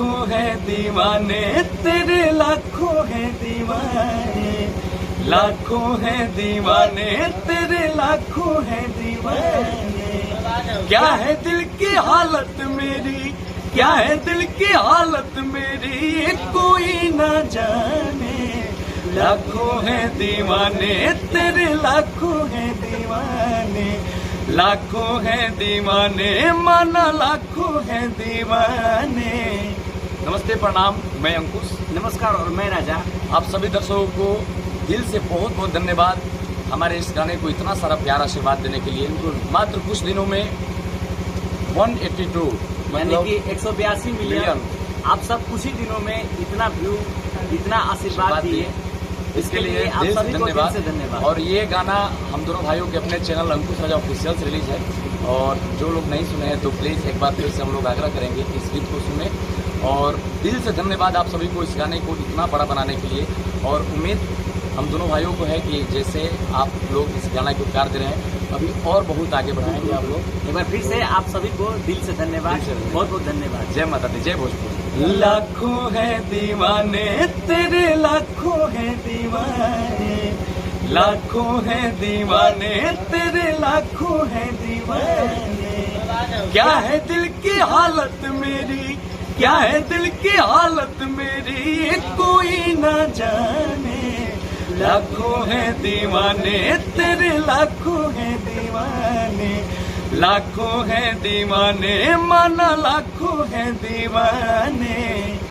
लाखों है दीवाने तेरे, लाखों है दीवाने, लाखों है दीवाने तेरे, लाखों है दीवाने। क्या है दिल की हालत मेरी, क्या है दिल की हालत मेरी, कोई ना जाने। लाखों है दीवाने तेरे, लाखों है दीवाने, लाखों है दीवाने, माना लाखों है दीवाने। नमस्ते, प्रणाम, मैं अंकुश। नमस्कार और मैं राजा। आप सभी दर्शकों को दिल से बहुत बहुत धन्यवाद हमारे इस गाने को इतना सारा प्यार आशीर्वाद देने के लिए। मात्र कुछ दिनों में 182 यानी कि 182 मिलियन आप सब कुछ ही दिनों में इतना व्यू, इतना आशीर्वाद दिए, इसके लिए दिल से धन्यवाद। और ये गाना हम दोनों भाइयों के अपने चैनल अंकुश राजा ऑफिशियल से रिलीज है, और जो लोग नहीं सुने हैं तो प्लीज़ एक बार फिर से हम लोग आग्रह करेंगे कि इस गीत को सुने। और दिल से धन्यवाद आप सभी को इस गाने को इतना बड़ा बनाने के लिए। और उम्मीद हम दोनों भाइयों को है कि जैसे आप लोग इस गाने को प्यार दे रहे हैं, अभी और बहुत आगे बढ़ाएंगे आप लोग। एक बार फिर से आप सभी को दिल से धन्यवाद, बहुत बहुत धन्यवाद। जय माता दी, जय भोजपुर। लाखों है दीवाने तेरे, लाखों है दीवाने, लाखों है दीवाने तेरे, लाखों है दीवाने। क्या है दिल की हालत मेरी, क्या है दिल की हालत मेरी, कोई ना जाने। लाखों है दीवाने तेरे, लाखों है दीवाने, लाखों है दीवाने, माना लाखों है दीवाने।